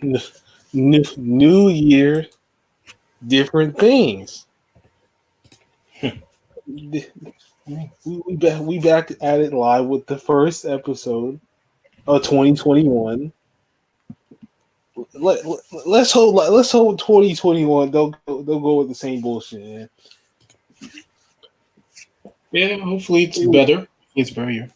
New year, different things. We back at it live with the first episode of 2021. Let's hope 2021 they'll go with the same bullshit. Man. Yeah, hopefully it's It, better. It's better.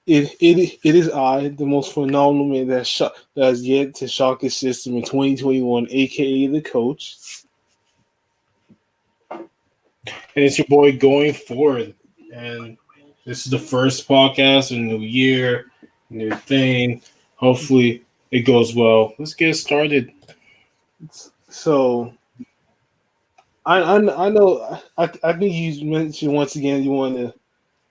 it is I, the most phenomenal man that has yet to shock his system in 2021, aka the coach. And it's your boy going forward. And this is the first podcast, a new year, new thing. Hopefully it goes well. Let's get started. So I know I think you mentioned once again you want to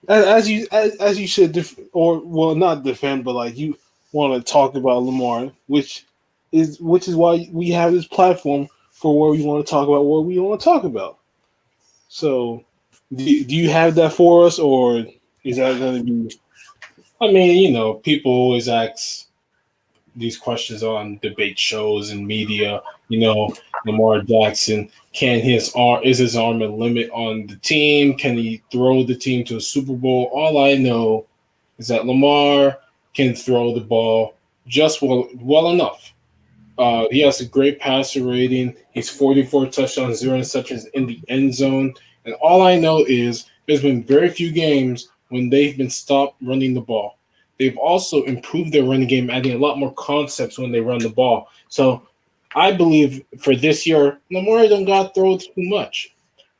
as you should or well not defend but like you want to talk about Lamar, which is why we have this platform for where we want to talk about what we want to talk about. So do you have that for us, or is that going to be? I mean, people always ask these questions on debate shows and media. Lamar Jackson, can his arm is his arm a limit on the team? Can he throw the team to a Super Bowl? All I know is that Lamar can throw the ball just well enough. He has a great passer rating. He's 44 touchdowns, 0 interceptions in the end zone. And all I know is there's been very few games when they've been stopped running the ball. They've also improved their running game, adding a lot more concepts when they run the ball. So I believe for this year, Lamar don't got to throw too much.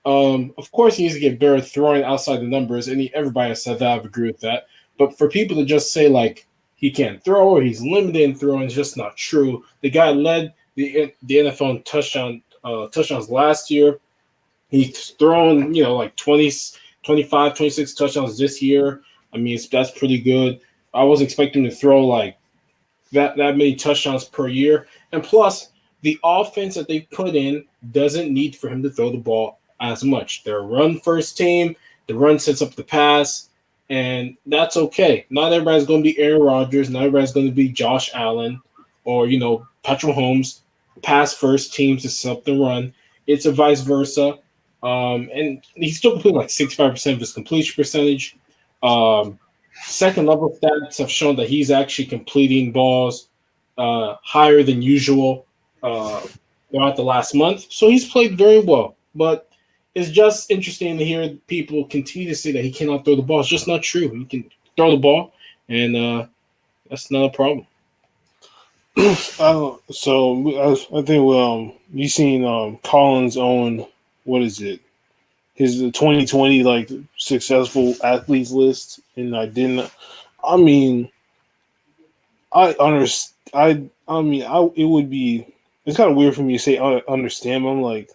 Of course, he needs to get better throwing outside the numbers, and everybody has said that. I agree with that. But for people to just say like he can't throw or he's limited in throwing is just not true. The guy led the NFL in touchdowns last year. He's thrown like 20, 25, 26 touchdowns this year. I mean, that's pretty good. I was expecting to throw like that many touchdowns per year, and plus the offense that they put in doesn't need for him to throw the ball as much. They're a run first team. The run sets up the pass, and that's okay. Not everybody's going to be Aaron Rodgers. Not everybody's going to be Josh Allen or Patrick Mahomes. Pass first teams to set up the run. It's a vice versa. And he's still completing like 65% of his completion percentage. Um, Second level stats have shown that he's actually completing balls higher than usual uh, throughout the last month. So he's played very well. But it's just interesting to hear people continue to say that he cannot throw the ball. It's just not true. He can throw the ball, and that's not a problem. I think you seen Collins' own, what is it, his 2020 like successful athletes list, and I didn't. I mean, I understand. I mean, it would be. It's kind of weird for me to say I understand. But I'm like,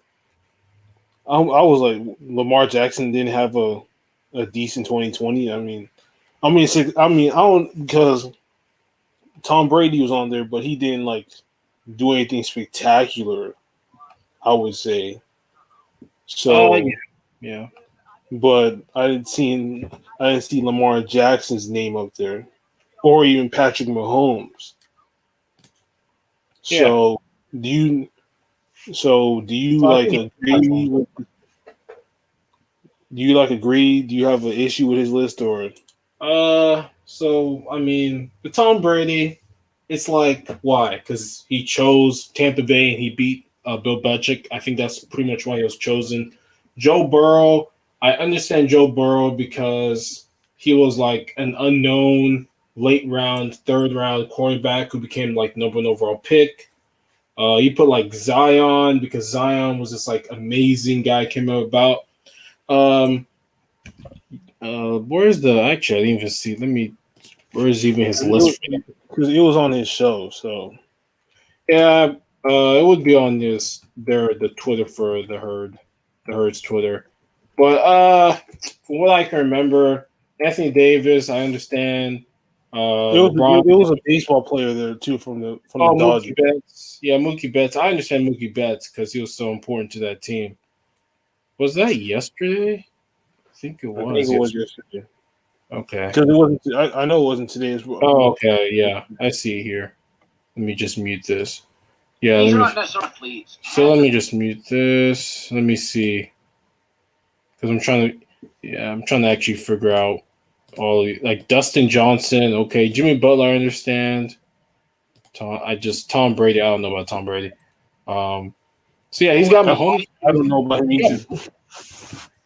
I was like Lamar Jackson didn't have a decent 2020. I don't because Tom Brady was on there, but he didn't like do anything spectacular. I would say Yeah, so. yeah, But I didn't see Lamar Jackson's name up there, or even Patrick Mahomes. yeah. So do you? So do you So I like think Patrick agree Mahomes. with? Do you like agree? Do you have an issue with his list or? So I mean, the Tom Brady, it's like why? Because he chose Tampa Bay and he beat Bill Belichick. I think that's pretty much why he was chosen. Joe Burrow, I understand Joe Burrow because he was like an unknown late round, third round quarterback who became like number one overall pick. You put like Zion because Zion was this like amazing guy came about. Um, where's the actually? I didn't even see. Let me. Where's even his list for that? Because it was on his show, so Yeah, it would be on the Twitter for the Herd's Twitter. But from what I can remember, Anthony Davis, I understand. LeBron, it was a baseball player there too from the Mookie Dodgers. Betts. Yeah, Mookie Betts. I understand Mookie Betts because he was so important to that team. Was that yesterday? I think it I think was it was yesterday. yesterday Okay. because it wasn't. I know it wasn't today as well. Oh, okay. Yeah, I see here. Let me just mute this. Yeah, let me. So let me just mute this. Let me see, because I'm trying to actually figure out like Dustin Johnson. Okay, Jimmy Butler, I understand. Tom Brady. I don't know about Tom Brady. So yeah, he's got Mahomes. I don't know about him either.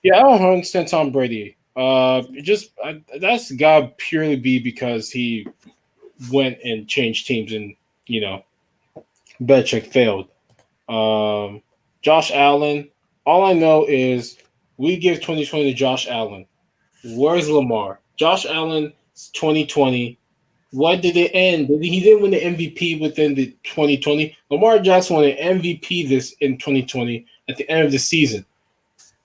Yeah, I don't understand Tom Brady. That's got purely be because he went and changed teams and you know Belichick failed. Um, Josh Allen. All I know is we give 2020 to Josh Allen. Where's Lamar? Josh Allen 2020. What did it end? He didn't win the MVP within the 2020. Lamar Jackson won an MVP this in 2020 at the end of the season.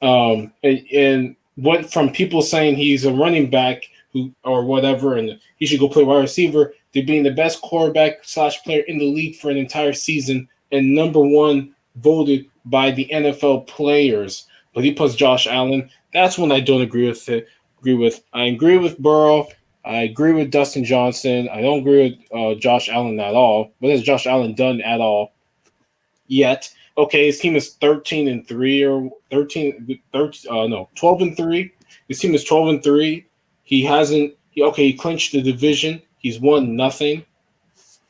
And went from people saying he's a running back who or whatever, and he should go play wide receiver to being the best quarterback / player in the league for an entire season and number one voted by the NFL players. But he puts Josh Allen. That's when I don't agree with it. I agree with Burrow. I agree with Dustin Johnson. I don't agree with Josh Allen at all. What has Josh Allen done at all yet? Okay, his team is 13-3 or 12-3. His team is 12-3. He hasn't. He clinched the division. He's won nothing.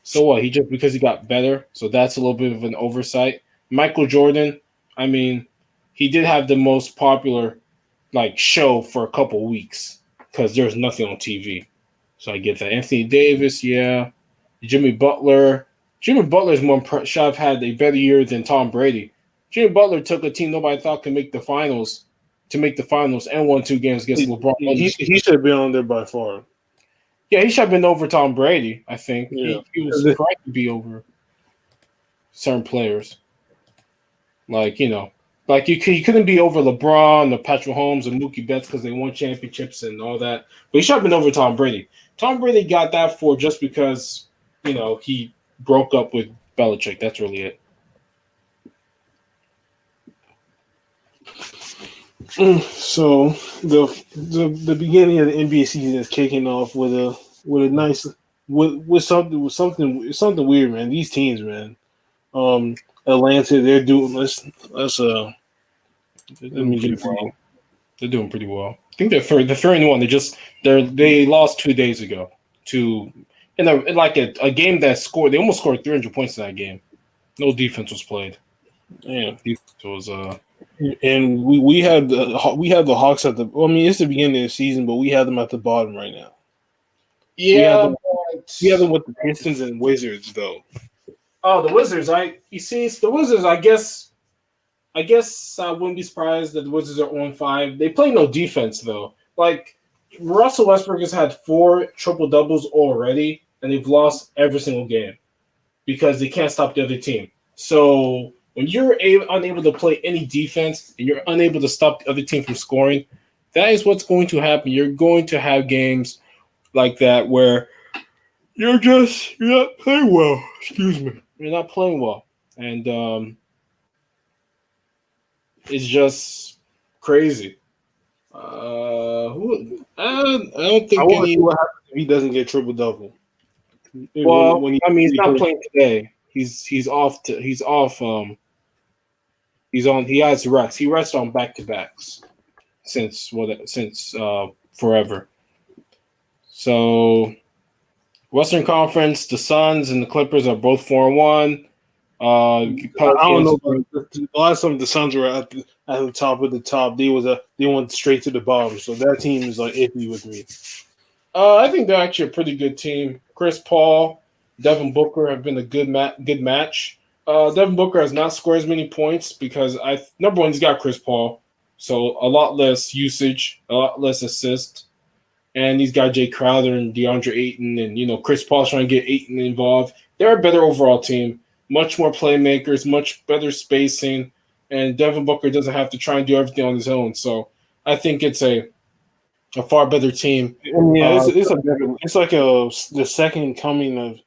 So what? He just because he got better. So that's a little bit of an oversight. Michael Jordan. I mean, he did have the most popular show for a couple weeks because there's nothing on TV. So I get that. Anthony Davis, yeah. Jimmy Butler. Jimmy Butler's should have had a better year than Tom Brady. Jimmy Butler took a team nobody thought could make the finals and won 2 games against LeBron. He should have been on there by far. Yeah, he should have been over Tom Brady, I think. Yeah. He was correct to be over certain players. You couldn't be over LeBron or Patrick Mahomes or Mookie Betts because they won championships and all that. But he should have been over Tom Brady. Tom Brady got that for just because, he broke up with Belichick. That's really it. So the beginning of the NBA season is kicking off with a nice with something weird, man. These teams, man. Atlanta, they're doing let me get well. They're doing pretty well. I think they're 3-1. They lost 2 days ago to in a game that scored. They almost scored 300 points in that game. No defense was played. Yeah, defense was and we had the Hawks at the. Well, I mean, it's the beginning of the season, but we have them at the bottom right now. Yeah, we have them with the Pistons and Wizards, though. Oh, the Wizards! It's the Wizards. I guess I wouldn't be surprised that the Wizards are 0-5. They play no defense though. Russell Westbrook has had 4 triple doubles already, and they've lost every single game because they can't stop the other team. So when you're unable to play any defense and you're unable to stop the other team from scoring, that is what's going to happen. You're going to have games like that where you're not playing well. Excuse me. You're not playing well. And it's just crazy. I don't think I want to see what happens if he doesn't get triple double. Well, he's not playing today. He's off. He has rest. He rests on back-to-backs since forever. So, Western Conference, the Suns and the Clippers are both 4-1. I don't know. The last time the Suns were at the top of the top, they went straight to the bottom. So that team is iffy with me. I think they're actually a pretty good team. Chris Paul, Devin Booker have been a good match. Devin Booker has not scored as many points because number one, he's got Chris Paul, so a lot less usage, a lot less assists, and he's got Jay Crowder and DeAndre Ayton, and Chris Paul's trying to get Ayton involved. They're a better overall team, much more playmakers, much better spacing, and Devin Booker doesn't have to try and do everything on his own. So I think it's a far better team. Yeah, it's like the second coming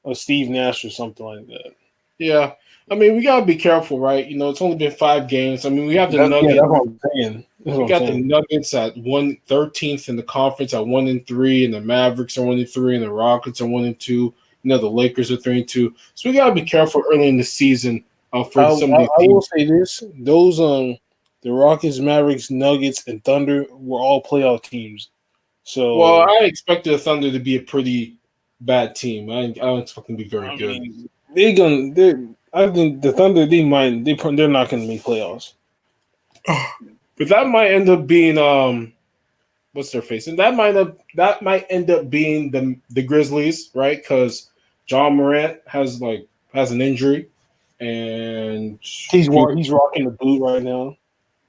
of Steve Nash or something like that. Yeah, I mean we gotta be careful, right? It's only been 5 games. I mean we have the Nuggets. Yeah, that's what I'm saying. We got the Nuggets at 13th in the conference at 1-3, and the Mavericks are 1-3, and the Rockets are 1-2. The Lakers are 3-2. So we gotta be careful early in the season I, for I, some of these I will teams. say this: those the Rockets, Mavericks, Nuggets, and Thunder were all playoff teams. Well, So I expected the Thunder to be a pretty bad team. I don't expect them to be very I good. mean, they're gonna. They I think the Thunder they're not gonna make playoffs. But that might end up being what's their face, and that might end up being the Grizzlies, right? Because John Morant has an injury, and He's rocking the boot right now.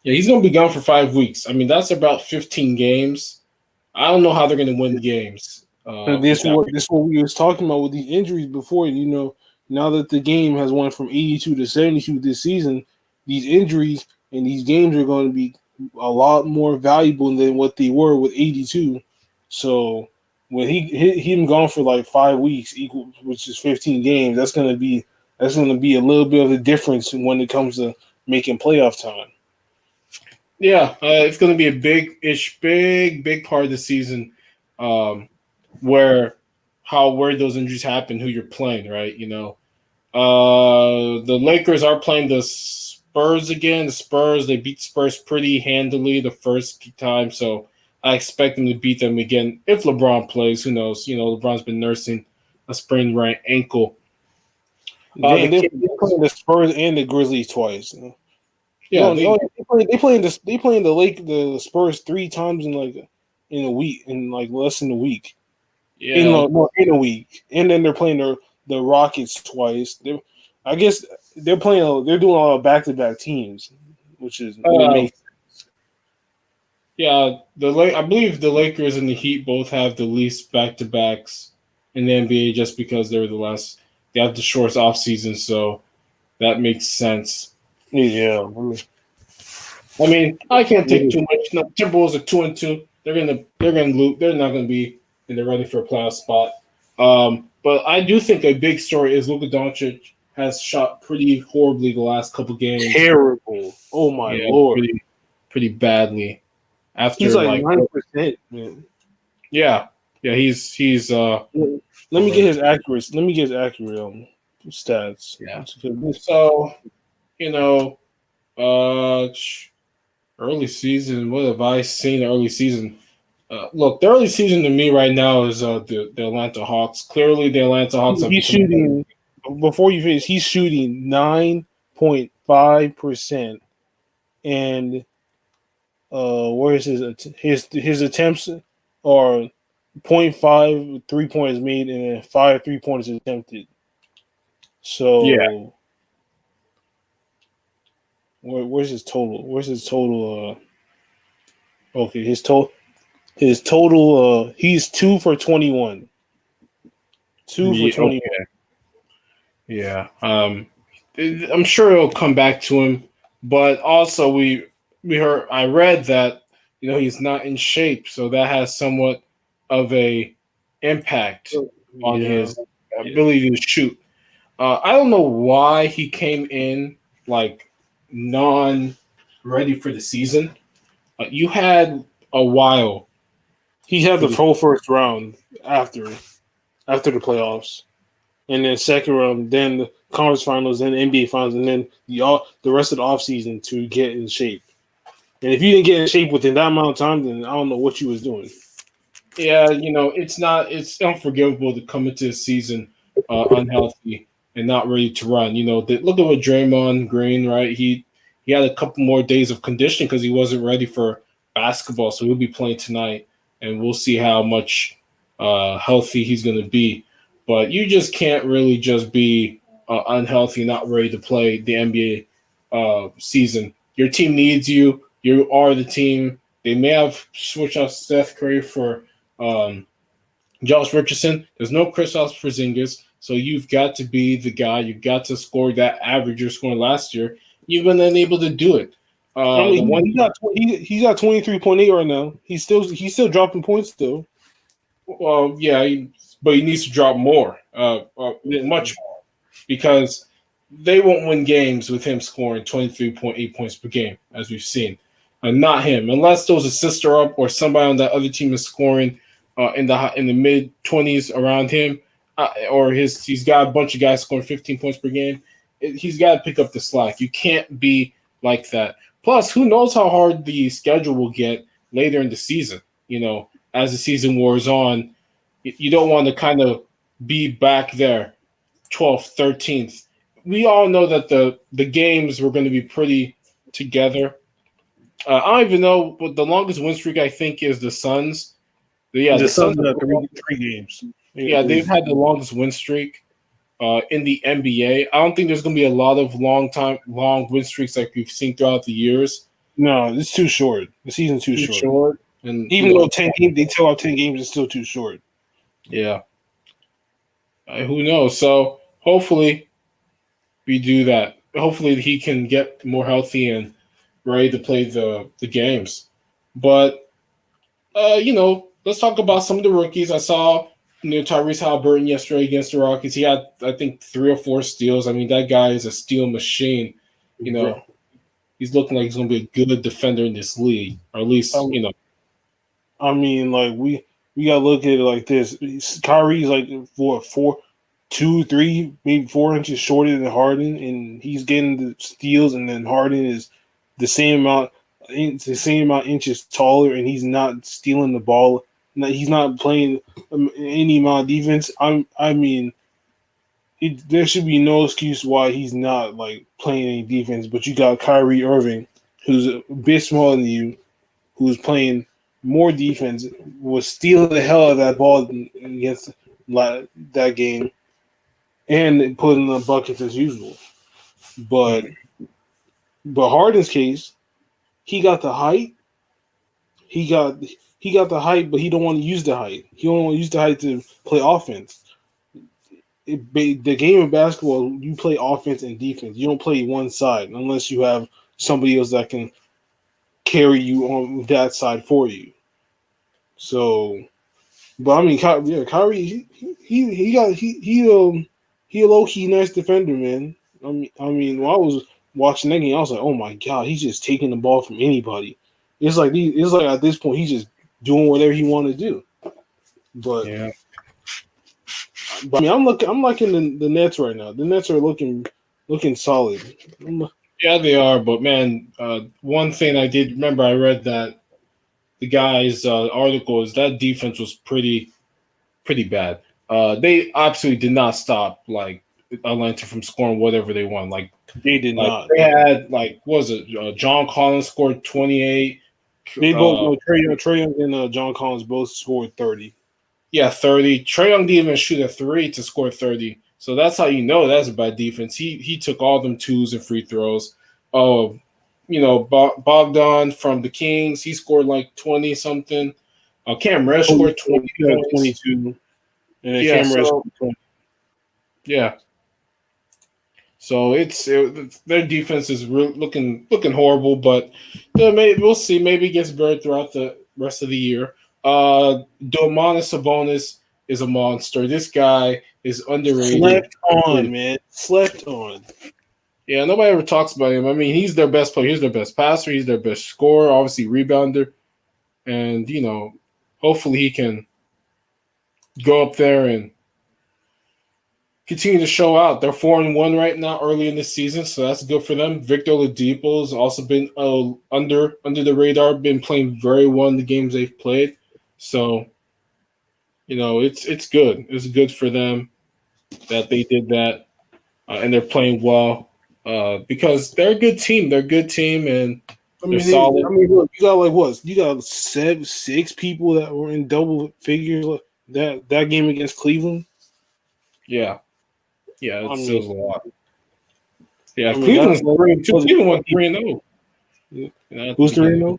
yeah, he's gonna be gone for 5 weeks. I mean, that's about 15 games. I don't know how they're gonna win games And with that. this what we was talking about with these injuries before. Now that the game has went from 82 to 72 this season, these injuries and these games are going to be a lot more valuable than what they were with 82. So when him gone for like 5 weeks, equal which is 15 games, that's gonna be a little bit of a difference when it comes to making playoff time. Yeah, it's going to be a big part of the season, um, where where those injuries happen, who you're playing, right? The Lakers are playing the Spurs again. The Spurs, they beat Spurs pretty handily the first time, so I expect them to beat them again if LeBron plays. Who knows? LeBron's been nursing a sprained right ankle. They, The they're Kings, playing the Spurs and the Grizzlies twice. yeah, They playing the Spurs 3 times in a week in like less than a week yeah, in a week, and then they're playing the Rockets twice. I guess they're doing a lot of back to back teams, which uh, makes yeah. I believe the Lakers and the Heat both have the least back to backs in the NBA, just because they have the shortest off season, so that makes sense. yeah. I mean, I can't take too much. No, Timberwolves are 2-2. They're gonna lose. They're not gonna be in the running for a playoff spot. But I do think a big story is Luka Doncic has shot pretty horribly the last couple games. Terrible. Oh my Yeah, lord, pretty badly. he's After like like 9%. Man, yeah, yeah, he's let me get his accuracy. Let me get his accurate stats. yeah. So you know, uh, early season. What have I seen early season? Look, the early season to me right now is the Atlanta Hawks. Clearly, the Atlanta Hawks have He's become a better. shooting before you finish. He's shooting 9.5%, and where is his attempts are point 0.5 3 pointers made and then 5 3 pointers attempted. Yeah. So where's his total? Where's his total? Okay, his total. He's 2 for 21. Two for Yeah. 21. Okay. Yeah. I'm sure it'll come back to him, but also we heard I read that he's not in shape, so that has somewhat of a impact on Yeah. his ability to shoot. I don't know why he came in like non ready for the season. You had a while He had for the the full first round after the playoffs, and then second round, then the conference finals, then the NBA finals, and then the rest of the offseason to get in shape. And if you didn't get in shape within that amount of time, then I don't know what you was doing. Yeah, it's unforgivable to come into the season unhealthy and not ready to run. Look at what Draymond Green, right? He had a couple more days of conditioning because he wasn't ready for basketball, so he'll be playing tonight, and we'll see how much healthy he's going to be. But you just can't really just be unhealthy, not ready to play the NBA season. Your team needs you. You are the team. They may have switched out Seth Curry for um, Josh Richardson. There's no Kristaps Porzingis, so you've got to be the guy. You've got to score that average you're scoring last year. You've been unable to do it. I The mean, one, he's got 23.8 right now. He's still dropping points still. well, yeah, but he needs to drop more, Yeah. much more, because they won't win games with him scoring 23.8 points per game, as we've seen. Not him, unless those assists are up or somebody on that other team is scoring in the mid 20s around him. or he's got a bunch of guys scoring 15 points per game. He's got to pick up the slack. You can't be like that. Plus, who knows how hard the schedule will get later in the season? As the season wears on, you don't want to kind of be back there, 12th, 13th. We all know that the games were going to be pretty together. I don't even know what the longest win streak I think is the Suns. Yeah, The the Suns. Suns got three games. Yeah, they've had the longest win streak in the NBA. I don't think there's going to be a lot of long win streaks like we've seen throughout the years. No, it's too short. The season's too short. And even though 10 games, they tell out 10 games, it's still too short. Yeah. Who knows? So hopefully we do that. Hopefully he can get more healthy and ready to play the games. But let's talk about some of the rookies. I saw Tyrese Halliburton yesterday against the Rockets. He had, I think, 3 or 4 steals. I mean, that guy is a steal machine. He's looking like he's going to be a good defender in this league, or at least, I mean, like we gotta look at it like this. Kyrie's like 2, 3, maybe 4 inches shorter than Harden, and he's getting the steals, and then Harden is the same amount inches taller, and he's not stealing the ball. He's not playing any amount of defense. There should be no excuse why he's not like playing any defense. But you got Kyrie Irving, who's a bit smaller than you, who's playing more defense, was stealing the hell out of that ball against that game, and putting the buckets as usual. But Harden's case, he got the height. He got the height, but he don't want to use the height. He don't want to use the height to play offense. The game of basketball, you play offense and defense. You don't play one side unless you have somebody else that can carry you on that side for you. So, but I mean, Kyrie, he a low key nice defender, man. I mean, when I was watching that game, I was like, oh my god, he's just taking the ball from anybody. It's like at this point he's just doing whatever he want to do. But yeah. But I mean, I'm liking the Nets right now. The Nets are looking solid. Yeah, they are. But man, one thing I did remember, I read that the guy's article is that defense was pretty bad. They absolutely did not stop like Atlanta from scoring whatever they want. Like they did not. They had what was it? John Collins scored 28. They both Trae Young and John Collins both scored 30. Yeah, 30. Trae Young didn't even shoot a 3 to score 30. So that's how you know that's a bad defense. He took all them 2s and free throws. Oh, Bogdan from the Kings, he scored like 20 something. Cam Reddish scored 22. And then Cam Reddish scored 20. Yeah. So their defense is looking horrible, but we'll see. Maybe it gets better throughout the rest of the year. Domantas Sabonis is a monster. This guy is underrated. Slept on. Yeah, nobody ever talks about him. I mean, he's their best player. He's their best passer. He's their best scorer. Obviously, rebounder. And, hopefully he can go up there and continue to show out. They're 4-1 right now early in the season, so that's good for them. Victor Oladipo's also been under the radar, been playing very well in the games they've played. So, it's good. It's good for them that they did that, and they're playing well because they're a good team. They're a good team, and they're solid. Look, you got you got 6 people that were in double figures that game against Cleveland. Yeah, it feels a lot. Yeah, Cleveland went 3-0. Who's 3-0?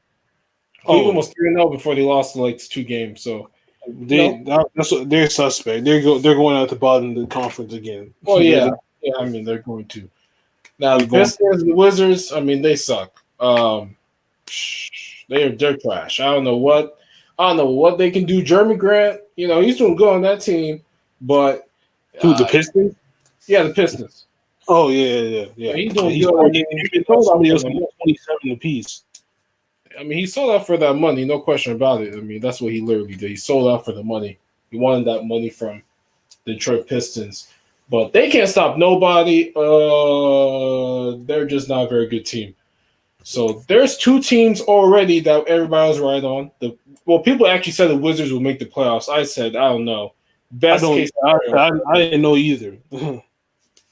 Cleveland was 3-0 before they lost like 2 games. So they're suspect. They're going out the bottom of the conference again. Oh yeah. I mean, they're going to. Now the Pistons and the Wizards, I mean, they suck. They're trash. I don't know what they can do. Jeremy Grant, he's doing good on that team, but who, the Pistons? Yeah, the Pistons. Oh yeah. He's doing good. He told somebody else 27 apiece. I mean, he sold out for that money, no question about it. I mean, that's what he literally did. He sold out for the money. He wanted that money from Detroit Pistons. But they can't stop nobody. They're just not a very good team. So there's two teams already that everybody was right on. People actually said the Wizards would make the playoffs. I said I don't know. I Best don't. case scenario, I didn't know either.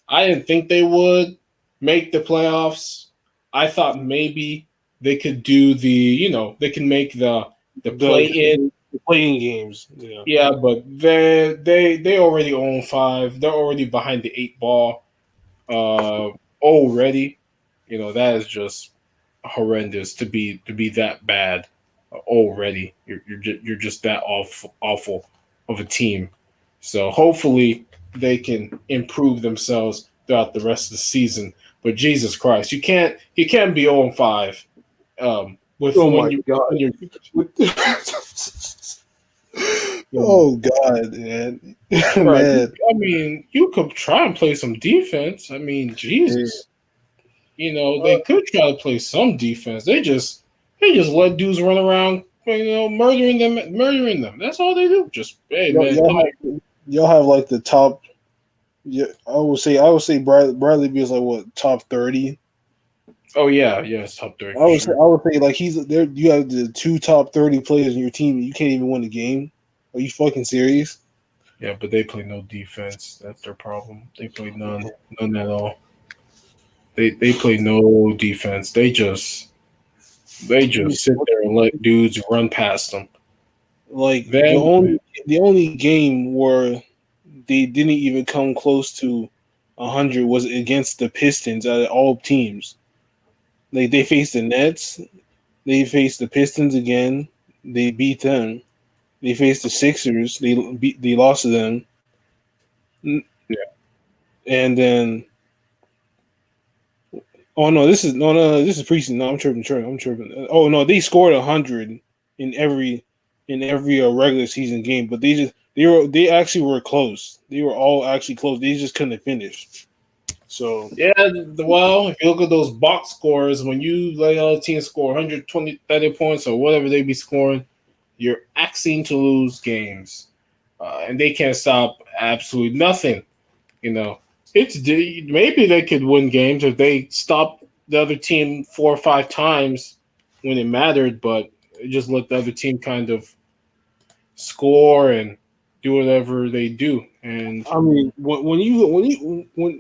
I didn't think they would make the playoffs. I thought maybe they could do they can make the play in. The playing games. Yeah. Yeah, but they already own 5. They're already behind the 8 ball. Already, that is just horrendous to be that bad already. You're just that awful of a team. So hopefully they can improve themselves throughout the rest of the season. But Jesus Christ, you can't be 0-5 with Oh when my you god. when you're Oh god, man. right. Man. I mean, you could try and play some defense. I mean, Yeah. Jesus. They could try to play some defense. They just let dudes run around, murdering them. That's all they do. Just hey Y'all, man, come here. y'all have like the top. Yeah, I would say Bradley Beal's like what, top 30. Oh yeah, it's top 3 I for would say sure. I would say like he's there. You have the two top 30 players in your team. And you can't even win the game. Are you fucking serious? Yeah, but they play no defense. That's their problem. They play none at all. They play no defense. They just sit there and let dudes run past them. Like Then the only game where they didn't even come close to 100 was against the Pistons out of all teams. Like they faced the Nets, they faced the Pistons again. They beat them. They faced the Sixers. They lost to them. yeah, And then oh no, this is preseason. No, I'm tripping. Oh no, they scored 100 in every regular season game, but they actually were close. They were all actually close. They just couldn't finish. So yeah. Well, if you look at those box scores, when you let other teams score 120, 30 points or whatever they be scoring, you're asking to lose games, and they can't stop absolutely nothing. You know, maybe they could win games if they stop the other team 4 or 5 times when it mattered, but just let the other team kind of score and do whatever they do. And I mean, when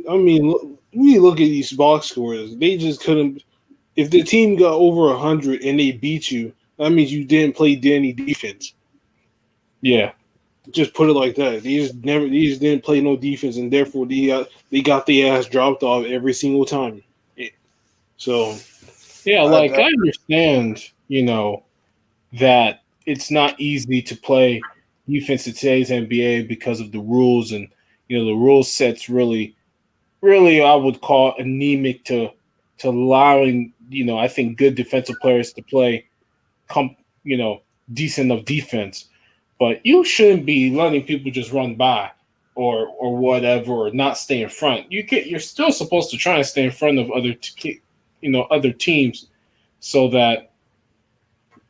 I mean, when you look at these box scores, they just couldn't. If the team got over 100 and they beat you, that means you didn't play any defense. yeah, Just put it like that. They just didn't play no defense, and therefore they got the ass dropped off every single time. So yeah, I, like I understand, that it's not easy to play defense in today's NBA because of the rules and the rule sets really I would call anemic to allowing I think good defensive players to play come decent of defense, but you shouldn't be letting people just run by or whatever or not stay in front. You're still supposed to try and stay in front of other teams so that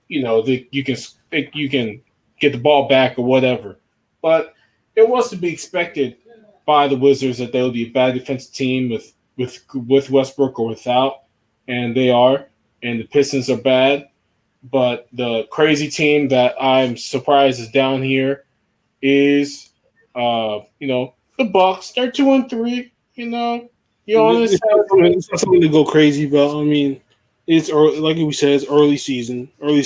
you can get the ball back or whatever. But it was to be expected by the Wizards that they would be a bad defensive team with Westbrook or without, and they are. And the Pistons are bad, but the crazy team that I'm surprised is down here is, the Bucks. They're 2-3. Giannis it's not something to go crazy about. I mean, it's early, like we said, it's early season yeah,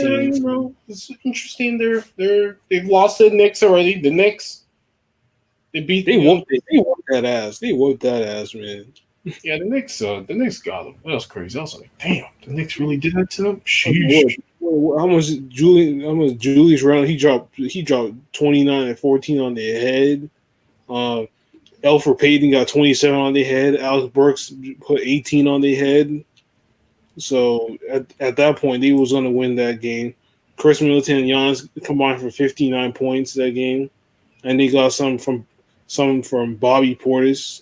teams. it's interesting. They've lost to the Knicks already. The Knicks they beat They whooped that ass. They whooped that ass, man. yeah, the Knicks got them. That was crazy. I was like, damn, the Knicks really did that to them. What, Sheesh. how much Julius Randle? He dropped 29 and 14 on their head. Uh, Elfrid Payton got 27 on their head. Alex Burks put 18 on their head. So at that point, they was going to win that game. Chris Middleton and Giannis combined for 59 points that game, and they got some from Bobby Portis,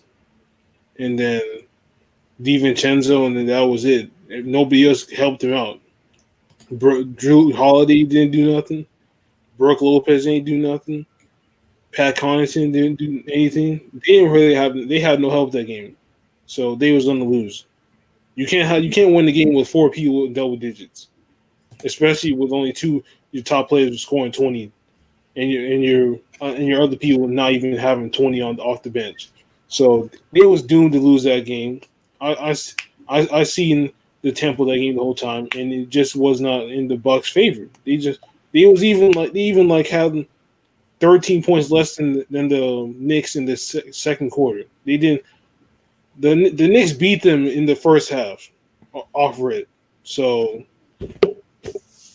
and then DiVincenzo, and then that was it. Nobody else helped him out. Drew Holiday didn't do nothing. Brooke Lopez ain't do nothing. Pat Connaughton didn't do anything. They didn't really have. They had no help that game, so they was going to lose. You can't win the game with 4 people in double digits, especially with only two your top players scoring 20, and your other people not even having 20 on off the bench. So they was doomed to lose that game. I seen the tempo that game the whole time, and it just was not in the Bucks' favor. They even like had 13 points less than the Knicks in the second quarter. They didn't. The Knicks beat them in the first half off rip. So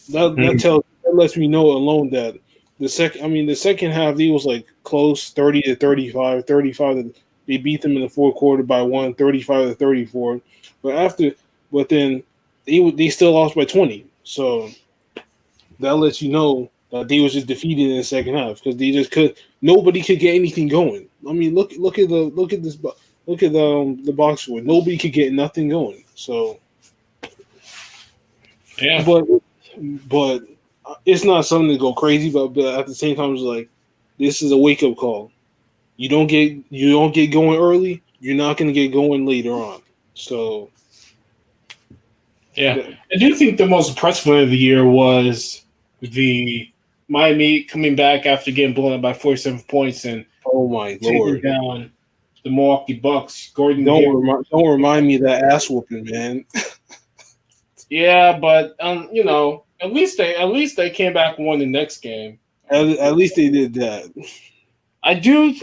that lets me know alone that the second half they was like close 30 to 35, 35 they beat them in the fourth quarter by 35 to 34. But after but then they still lost by 20. So that lets you know that they was just defeated in the second half because they just could nobody could get anything going. I mean, look at the box score. Nobody could get nothing going. So, Yeah. but it's not something to go crazy. But at the same time, it's like this is a wake up call. You don't get going early. You're not going to get going later on. So, Yeah, I do think the most impressive win of the year was the Miami coming back after getting blown up by 47 points and oh my taking lord. down the Milwaukee Bucks. Gordon Don't remind me of that ass whooping, man. Yeah, but at least they came back and won the next game. At least they did that. I do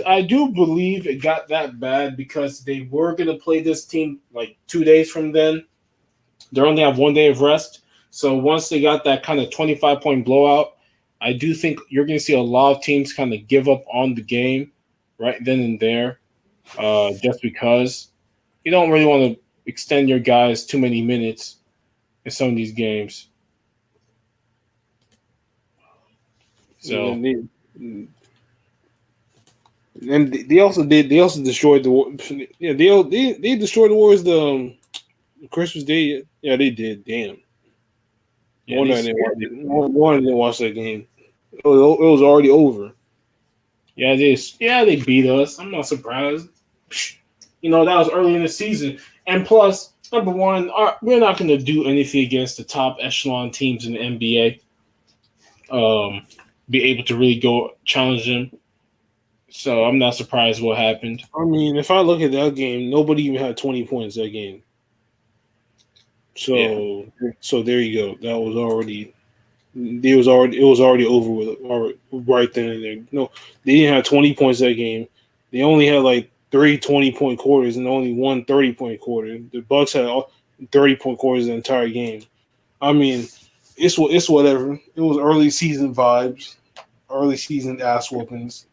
believe it got that bad because they were gonna play this team like 2 days from then. They only have 1 day of rest. So once they got that kind of 25-point blowout, I do think you're going to see a lot of teams kind of give up on the game right then and there, just because you don't really want to extend your guys too many minutes in some of these games. So And they also destroyed they destroyed the Warriors the Christmas Day. Yeah, they did. Damn. yeah, Wonder I didn't watch that game. It was already over. they beat us. I'm not surprised. That was early in the season, and plus, number one, we're not going to do anything against the top echelon teams in the NBA. Be able to really go challenge them. So I'm not surprised what happened. I mean, if I look at that game, nobody even had 20 points that game. So so there you go. That was already it was already over with right then and there. No, they didn't have 20 points that game. They only had like 3 20-point quarters and only one 30-point quarter. The Bucks had 30-point quarters the entire game. I mean, it's whatever. It was early season vibes, early season ass whoopings.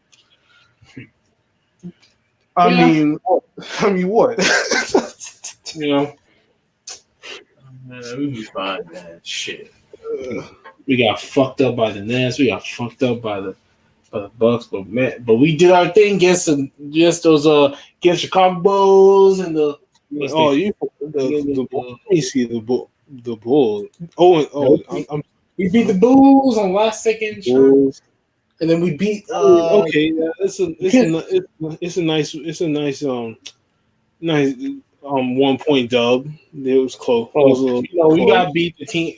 I mean what? We'll be fine, man. Shit. We got fucked up by the Nets. We got fucked up by the Bucks, but we did our thing against against Chicago Bulls and the. Let me see the bull. We beat the Bulls on last second shot, and then we beat. It's a nice 1 point dub. It was close. We got to beat the team.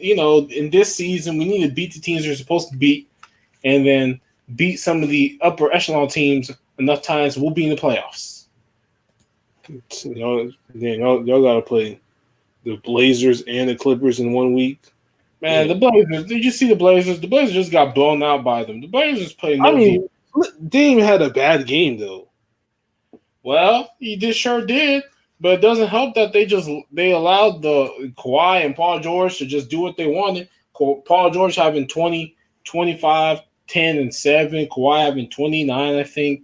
In this season, we need to beat the teams we're supposed to beat, and then beat some of the upper echelon teams enough times. We'll be in the playoffs. Y'all got to play the Blazers and the Clippers in 1 week. Man, the Blazers. Did you see the Blazers? The Blazers just got blown out by them. The Blazers played no defense. They even had a bad game though. Well, sure did. But it doesn't help that they allowed the Kawhi and Paul George to just do what they wanted. Paul George having 20, 25, 10, and 7. Kawhi having 29, I think.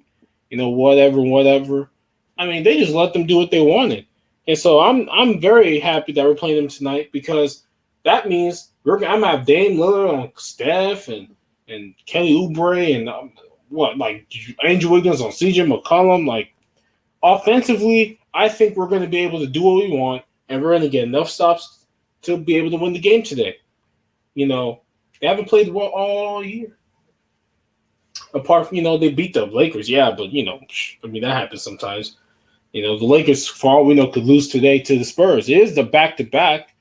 Whatever. I mean, they just let them do what they wanted. And so I'm very happy that we're playing them tonight because that means I'm going to have Dame Lillard on Steph and Kelly Oubre and Andrew Wiggins on CJ McCollum. Like, offensively, I think we're going to be able to do what we want, and we're going to get enough stops to be able to win the game today. They haven't played well all year. Apart from they beat the Lakers, yeah, but I mean that happens sometimes. The Lakers, for all we know, could lose today to the Spurs. It is the back to back,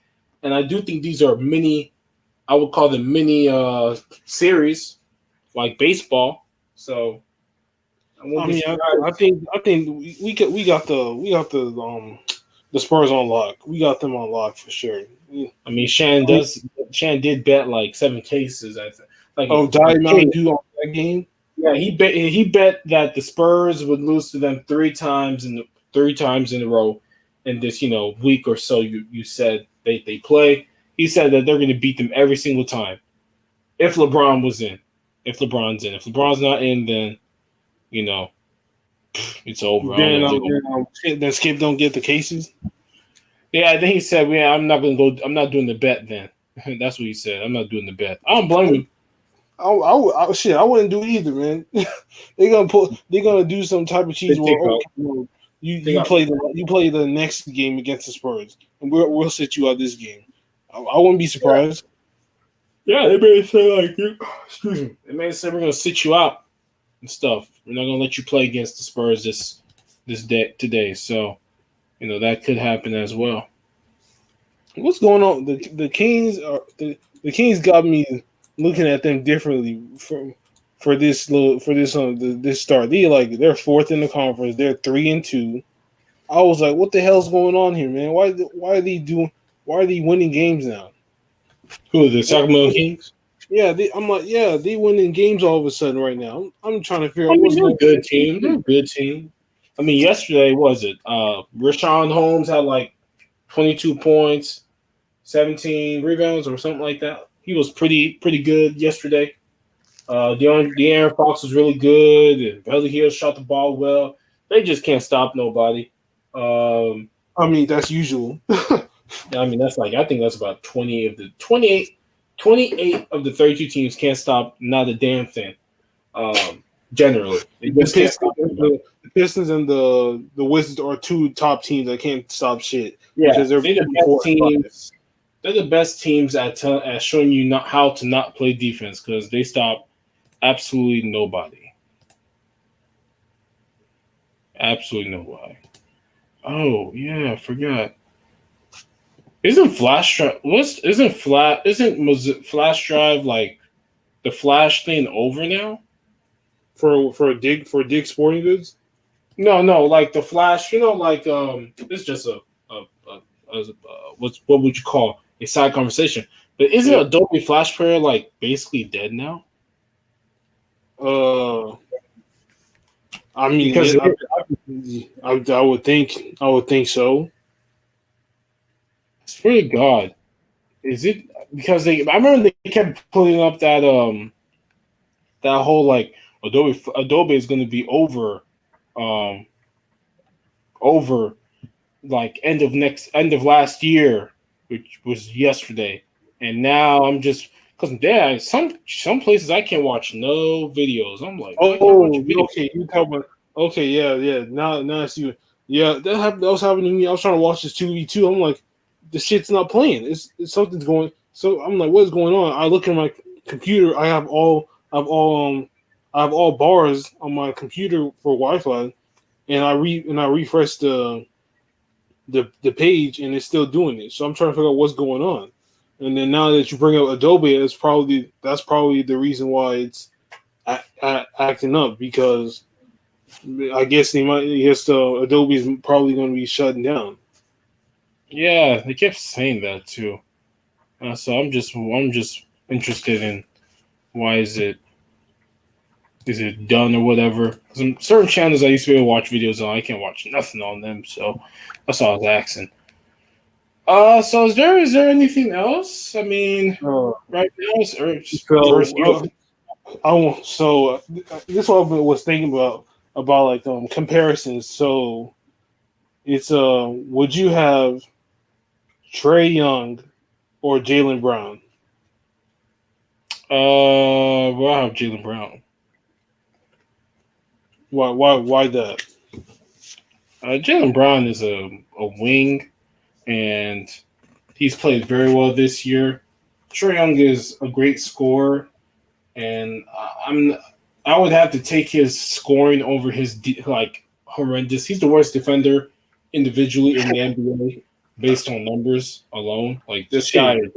and I do think these are mini. I would call them mini series, like baseball. So I won't I be mean, surprised. I think the Spurs on lock. We got them on lock for sure. I mean, Shan did bet like 7 cases. I think. Oh, Like Diet Mountain Dew on that game. yeah, he bet that the Spurs would lose to them 3 times in a row in this week or so. You said they play. He said that they're going to beat them every single time if LeBron was in. If LeBron's in, if LeBron's not in, then you know it's over. I don't know Then if they're going. then Skip don't get the cases. Yeah, I think he said, "Yeah, I'm not going to go. I'm not doing the bet." Then that's what he said. I'm not doing the bet. I don't blame him. Shit, I wouldn't do it either, man. They're gonna do some type of They cheese take where out. okay, well, They got. you play the next game against the Spurs, and we'll sit you out this game. I wouldn't be surprised. Yeah, they may say like, excuse me. They may say we're going to sit you out and stuff. We're not going to let you play against the Spurs this day today. So that could happen as well. What's going on? The Kings are the Kings got me looking at them differently for this start. They're fourth in the conference. They're 3-2. I was like, what the hell's going on here, man? Why are they doing? Why are they winning games now? Who are the Sacramento Kings? Yeah, I'm like, yeah, they winning games all of a sudden right now. I'm trying to figure I out mean, what's they're a going good on. team. They're a good team. I mean, yesterday was it? Rashawn Holmes had like 22 points, 17 rebounds, or something like that. He was pretty good yesterday. De'Aaron Fox was really good, and Bradley Hill shot the ball well. They just can't stop nobody. Um, I mean, that's usual. I mean, I think that's about 28 of the 32 teams can't stop not a damn thing. Generally, they The just can't Pistons, stop anybody. the Pistons and the Wizards are two top teams that can't stop shit Yeah, because they're they're the between best 4 and 5. teams. They're the best teams at showing you not how to not play defense because they stop absolutely nobody. Absolutely nobody. Oh yeah, I forgot. Isn't Flash Drive? Flash Drive like the Flash thing over now? For Dig Sporting Goods. No, like the Flash. Like it's just what would you call a side conversation? But isn't Yeah. Adobe Flash Player like basically dead now? Uh, I mean, Because I would think so. swear to God, is it because I remember they kept putting up that whole like Adobe is going to be um over like end of last year, which was yesterday, and now I'm just because some places I can't watch no videos. I'm like, why can't I watch Oh, a video? okay. You talking about? Okay, yeah. Now I see. Yeah, that happened. That was happening to me. I was trying to watch this 2v2. I'm like, the shit's not playing. It's something's going. So I'm like, what's going on? I look at my computer. I have all bars on my computer for Wi-Fi, and I refresh the page, and it's still doing it. So I'm trying to figure out what's going on. And then now that you bring up Adobe, that's probably the reason why it's acting up because I guess they might. I guess Adobe's probably going to be shutting down. Yeah, they kept saying that too. So I'm just interested in why is it done or whatever? Some certain channels I used to be able to watch videos on, I can't watch nothing on them. So that's all I was asking. So is there anything else? I mean, Uh, right now it's first so you. I won't. So this one I was thinking about like comparisons. So it's would you have Trey Young or Jalen Brown? Well, I have Jalen Brown. Why that? Jalen Brown is a wing, and he's played very well this year. Trey Young is a great scorer, and I would have to take his scoring over his horrendous. He's the worst defender individually in the NBA based on numbers alone. Like Shit.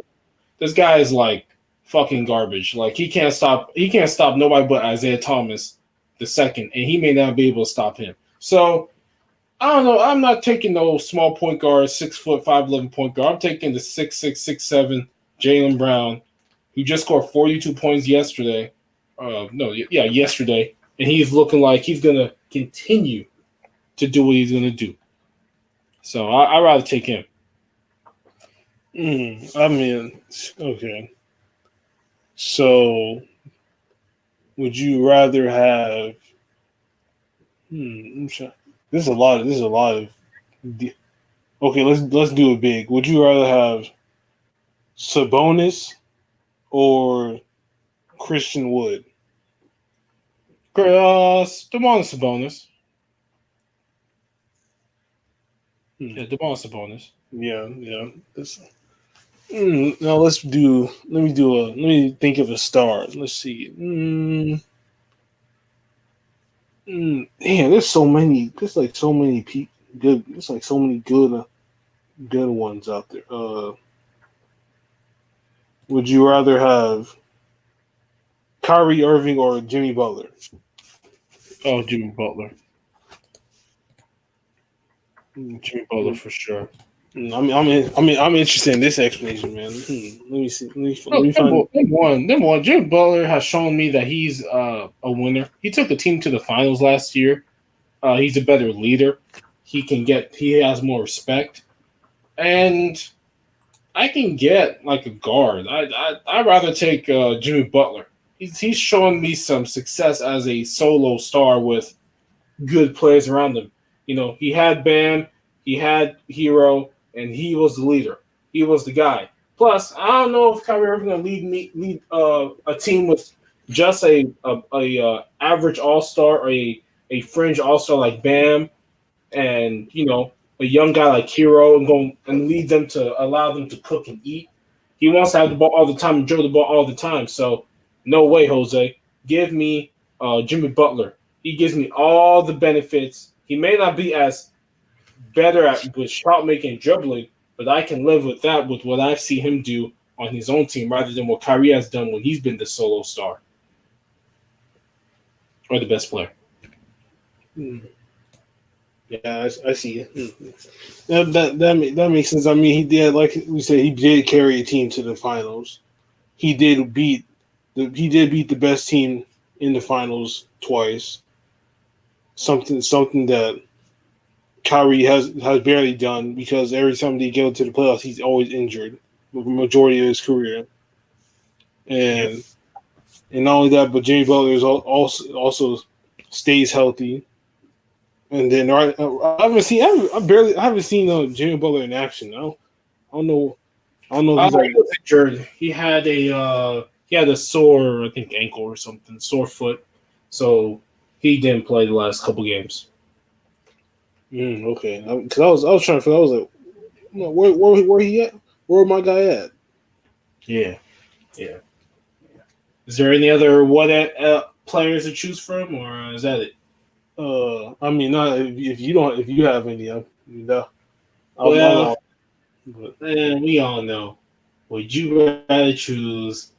this guy is like fucking garbage. Like he can't stop nobody but Isaiah Thomas the second, and he may not be able to stop him. So I don't know. I'm not taking no small point guard, 6'5", 11 point guard. I'm taking the 6'6", 6'7" Jaylen Brown, who just scored 42 points yesterday. Yesterday, and he's looking like he's gonna continue to do what he's gonna do. So I'd rather take him. I mean, okay. So, would you rather have? I'm sure. This is a lot. This is a lot of. Okay, let's do it big. Would you rather have Sabonis or Christian Wood? Demonis Sabonis. Yeah, Demonis Sabonis. Yeah. Now let's do. Let me think of a star. Let's see. Damn, there's so many. There's like so many good. There's like so many good ones out there. Would you rather have Kyrie Irving or Jimmy Butler? Oh, Jimmy Butler. Jimmy Butler for sure. I'm interested in this explanation, man. Let me see. Let me find. Number one, Jimmy Butler has shown me that he's a winner. He took the team to the finals last year. He's a better leader. He has more respect, and I can get like a guard. I'd rather take Jimmy Butler. He's showing me some success as a solo star with good players around him. You know, he had Bam, he had Hero, and he was the leader. He was the guy. Plus, I don't know if Kyrie Irving gonna lead a team with just a average All Star or a fringe All Star like Bam, and a young guy like Hero, and lead them to allow them to cook and eat. He wants to have the ball all the time and drill the ball all the time. So, no way, Jose. Give me Jimmy Butler. He gives me all the benefits. He may not be as better with shot making and dribbling, but I can live with that with what I've seen him do on his own team rather than what Kyrie has done when he's been the solo star or the best player. Yeah, I see it. That makes sense. I mean, he did, like we said, he did carry a team to the finals. He did beat the best team in the finals twice. Something that Kyrie has barely done, because every time they go to the playoffs, he's always injured the majority of his career. And not only that, but Jimmy Butler is also stays healthy. And then I haven't seen Jimmy Butler in action. I don't know. If he's He was injured. He had a sore, I think, ankle or something, sore foot. So he didn't play the last couple games. Okay. Because I was trying to figure. I was like, where he at? Where my guy at? Yeah. Is there any other players to choose from, or is that it? I mean, not if you have any, we all know. Would you rather choose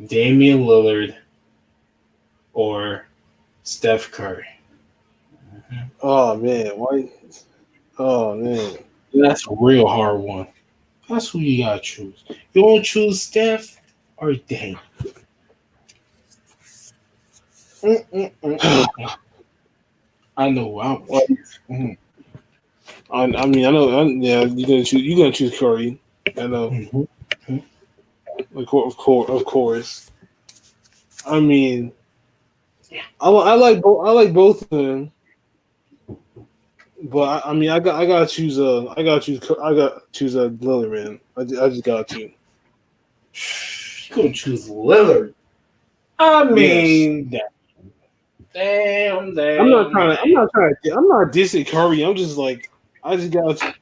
Damian Lillard or Steph Curry? Oh man, why? Oh man, that's a real hard one. That's who you gotta choose. You want to choose Steph or Dame? I know. I mean, I know. Yeah, you're gonna choose Curry. I know. Mm-hmm. Of course. I mean, I like both of them, but I mean, I gotta choose Lillard, man. I just got to. You gonna choose Lillard? I mean, yes. Damn. I'm not dissing Curry. I'm just like, I just gotta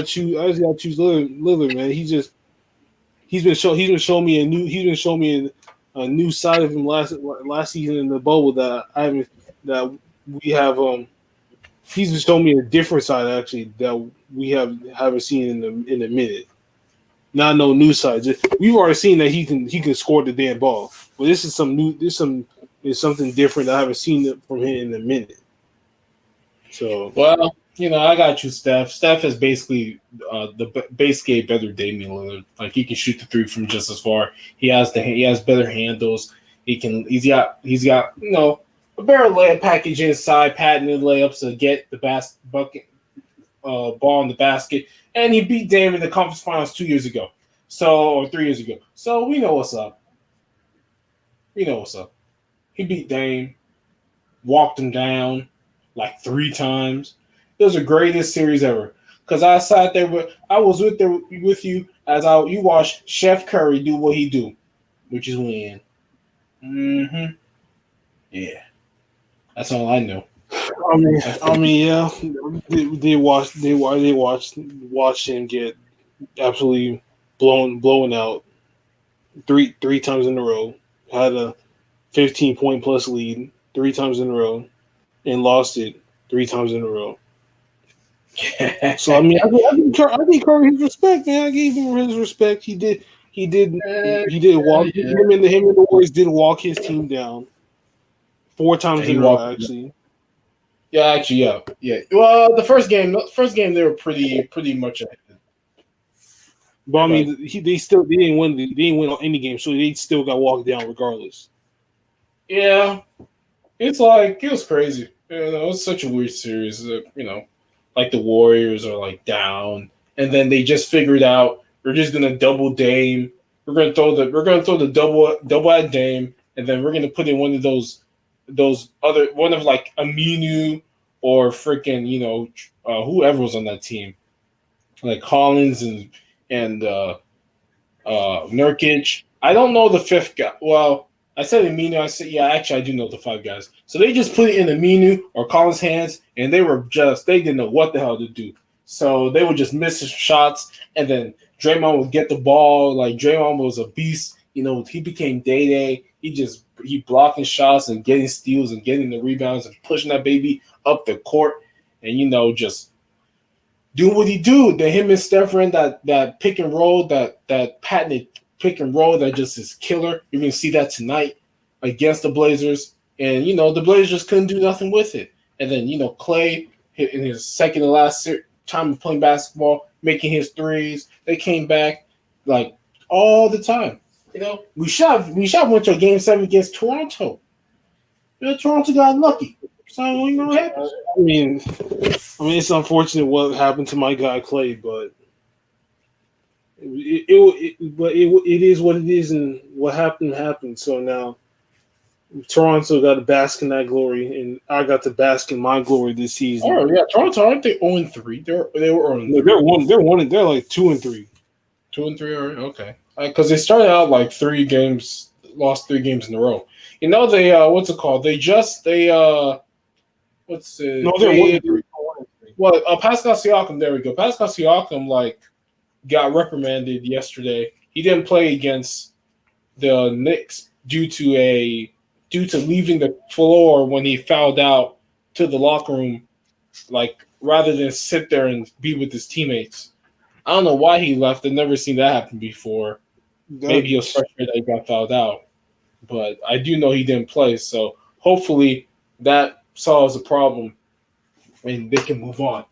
choose Lillard, man. He's been showing me a new side of him last season in the bubble that I haven't that we have. He's been showing me a different side actually that we haven't seen in a minute. Not no new side. We've already seen that he can score the damn ball, but this is some new. Is something different that I haven't seen from him in a minute. So Well, I got you, Steph. Steph is basically basically a better Damian Lillard. Like he can shoot the three from just as far. He has better handles. He's got a better layup package inside, patented layups to get the bucket ball in the basket, and he beat Dame in the conference finals 2 years ago, or 3 years ago. So we know what's up. We know what's up. He beat Dame, walked him down like 3 times. It was the greatest series ever. Cause I sat there I was with you as you watched Chef Curry do what he do, which is win. Mm-hmm. Yeah, that's all I know. yeah, watch him get absolutely blown out three times in a row. Had a 15-point plus lead 3 times in a row, and lost it 3 times in a row. So I mean, I think Curry his respect, man. I gave him his respect. He did walk him and the Warriors did walk his team down 4 times in a row, actually. Yeah, actually, yeah. Well, the first game they were pretty much ahead. But I mean, they didn't win any game, so they still got walked down regardless. Yeah, it's like it was crazy. It was such a weird series. Like the Warriors are like down, and then they just figured out we're just gonna double Dame. We're gonna throw the double at Dame, and then we're gonna put in one of those other one of like Aminu or freaking whoever was on that team, like Collins and Nurkic. I don't know the fifth guy. Well, I said Aminu. I said, yeah, actually, I do know the 5 guys. So they just put it in Aminu or Collins' hands, and they didn't know what the hell to do. So they would just miss his shots, and then Draymond would get the ball. Like Draymond was a beast. He became Day. He blocking shots and getting steals and getting the rebounds and pushing that baby up the court, and just do what he do. Then him and Steph ran that pick and roll, that patented pick and roll that just is killer. You're gonna see that tonight against the Blazers, and the Blazers just couldn't do nothing with it. And then Clay hit in his second to last time of playing basketball, making his threes. They came back like all the time. We should have went to a game 7 against Toronto. Toronto got lucky. So what happens? I mean, it's unfortunate what happened to my guy Clay, but it is what it is, and what happened. So now Toronto got to bask in that glory, and I got to bask in my glory this season. Oh yeah, Toronto, aren't they 0-3? They were 0-3. No, they're like 2-3. 2-3, already? Okay. Because they started out like 3 games, lost 3 games in a row. They what's it called? What's it? No, they're 1-3. Well, Pascal Siakam. There we go. Pascal Siakam got reprimanded yesterday. He didn't play against the Knicks due to leaving the floor when he fouled out to the locker room, rather than sit there and be with his teammates. I don't know why he left. I've never seen that happen before. Maybe he was frustrated that he got fouled out. But I do know he didn't play, so hopefully that solves the problem and they can move on.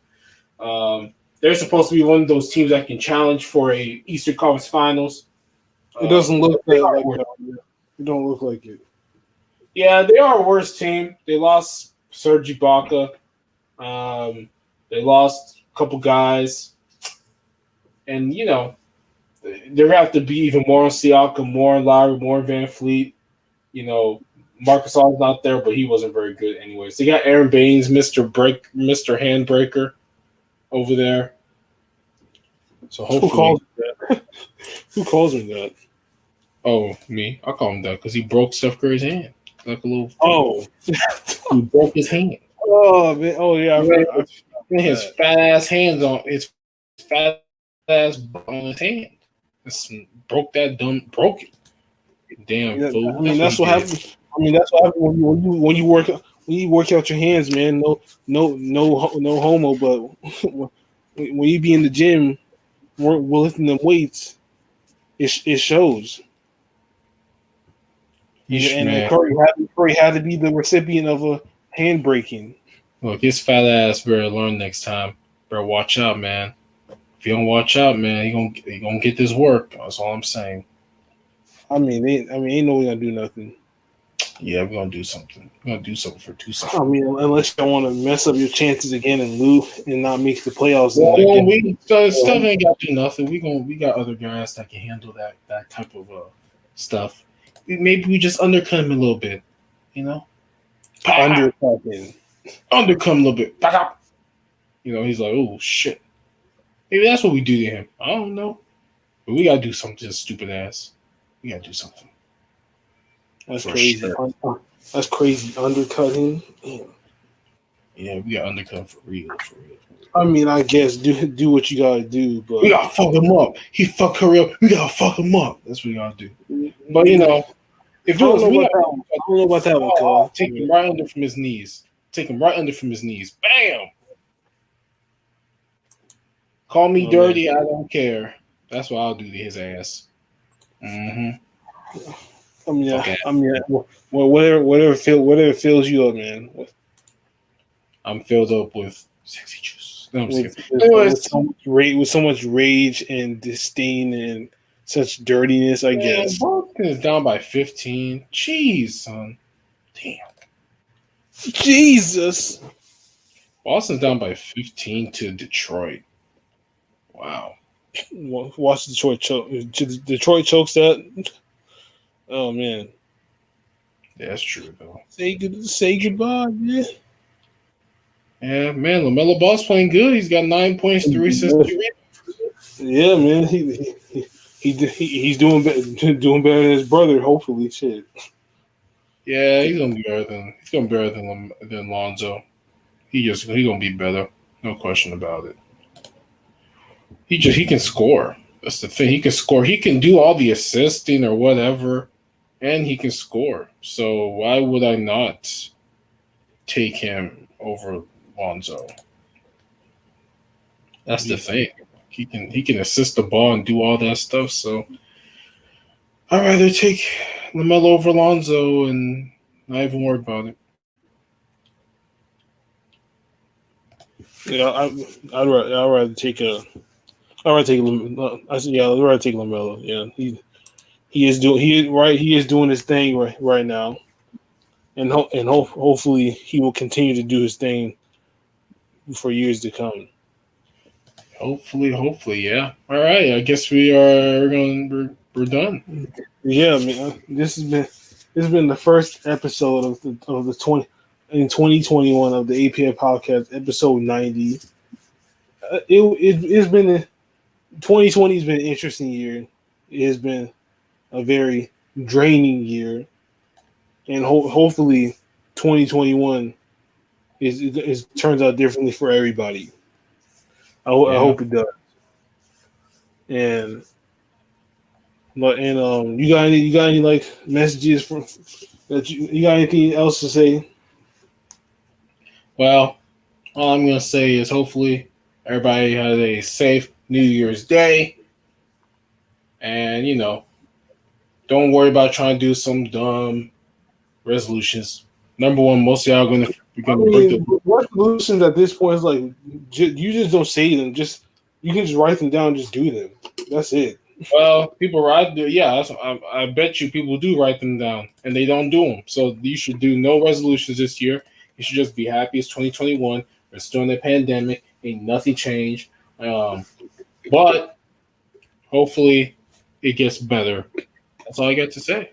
They're supposed to be one of those teams that can challenge for a Eastern Conference Finals. It doesn't look like it. It don't look like it. Yeah, they are a worse team. They lost Serge Ibaka. They lost a couple guys. And, they're going to have to be even more on Siakam, more on Lowry, more on Van Fleet. Marcus All's not there, but he wasn't very good anyways. They got Aaron Baines, Mr. Handbreaker over there. So hopefully. Who calls him that? Oh, me. I call him that because he broke Steph Curry's hand. Like a little. Oh. He broke his hand. Oh, man. Oh, yeah. His fat ass hands on his fat ass on his hand. Broke it. Damn I fool. mean, That's what that's he what did. happens. I mean, that's what happens when you work out your hands, man. No homo. But when you be in the gym, we're lifting them weights. It shows. Yeesh, And man. Curry had to be the recipient of a hand breaking. Look, his fat ass better learn next time. Better watch out, man. If you don't watch out, man, he gonna get this work. That's all I'm saying. Ain't no way gonna do nothing. Yeah, we're gonna do something. We're gonna do something for 2 seconds. I mean, unless you want to mess up your chances again and lose and not make the playoffs. Well, And again, Steph ain't got to do nothing. We got other guys that can handle that type of stuff. Maybe we just undercut him a little bit, you know. undercutting. Undercut him a little bit. Back up. You know, he's like, oh shit. Maybe that's what we do to him. I don't know, but we gotta do something to this stupid ass. We gotta do something. That's For crazy. sure. That's crazy. Undercutting. Damn. Yeah, we got undercut him for real. I mean, I guess do what you gotta do, but We gotta fuck him up. He fucked Curry up. We gotta fuck him up. That's what we gotta do. But you know, if it was me, I don't know about that one, I'll cuz. take him right under from his knees. Take him right under from his knees. Bam! Call me dirty. Man. I don't care. That's what I'll do to his ass. Mm-hmm. Okay. Whatever fills you up, man. I'm filled up with sexy juice. No, I'm just With, kidding. Anyways, with so much rage and disdain and such dirtiness, I man, guess. Boston is down by 15. Jeez, son. Damn. Jesus. Boston's down by 15 to Detroit. Wow. Watch Detroit choke. Detroit chokes that. Oh man. Yeah, that's true though. Say goodbye, man. Yeah, man, LaMelo Ball's playing good. He's got 9 points, 3 assists, 2 rebounds. Yeah, man. He's doing better than his brother. Hopefully, shit. Yeah, he's gonna be better than Lonzo. He gonna be better, no question about it. He can score. That's the thing. He can score. He can do all the assisting or whatever, and he can score. So why would I not take him over Lonzo? That's the thing. He can assist the ball and do all that stuff. So I'd rather take LaMelo over Lonzo and not even worry about it. Yeah, I'd rather take a. I'd rather take. I'd rather take Lamelo. Yeah, he is doing his thing right now, and hopefully he will continue to do his thing for years to come. Hopefully, yeah. All right, I guess we're done. Yeah, man. This has been the first episode of the 2021 of the APF podcast, episode 90. It's been 2020 has been an interesting year. It has been a very draining year, and hopefully 2021 is turns out differently for everybody. I hope it does. And you got any like messages from that you got anything else to say? Well, all I'm gonna say is hopefully everybody has a safe New Year's Day, and don't worry about trying to do some dumb resolutions. Number one, most of y'all gonna break the. Resolutions at this point is like you just don't say them. Just you can just write them down, and just do them. That's it. Well, people write. Yeah, I bet you people do write them down, and they don't do them. So you should do no resolutions this year. You should just be happy. It's 2021. We're still in the pandemic. Ain't nothing changed. But hopefully it gets better. That's all I got to say.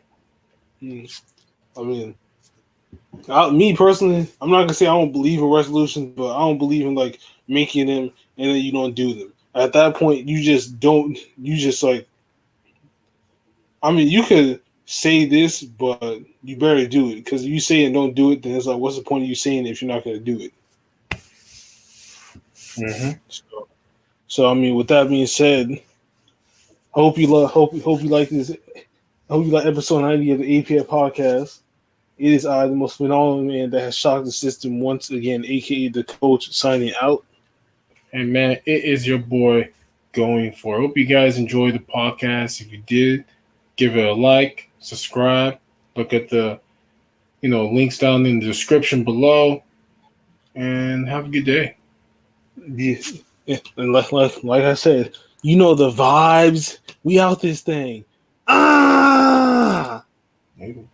I mean, me personally, I'm not gonna say I don't believe in resolutions, but I don't believe in like making them and then you don't do them. At that point, you just don't. You just like. I mean, you could say this, but you better do it because you say and don't do it, then it's like, what's the point of you saying it if you're not gonna do it? Mm-hmm. So I mean, with that being said, hope you like this I hope you like episode 90 of the APF podcast. It is I, the most phenomenal man that has shocked the system once again, aka the coach, signing out. And man, it is your boy going for. I hope you guys enjoyed the podcast. If you did, give it a like, subscribe, look at the links down in the description below, and have a good day. Yeah, and like I said, you know the vibes. We out this thing. Ah. Maybe.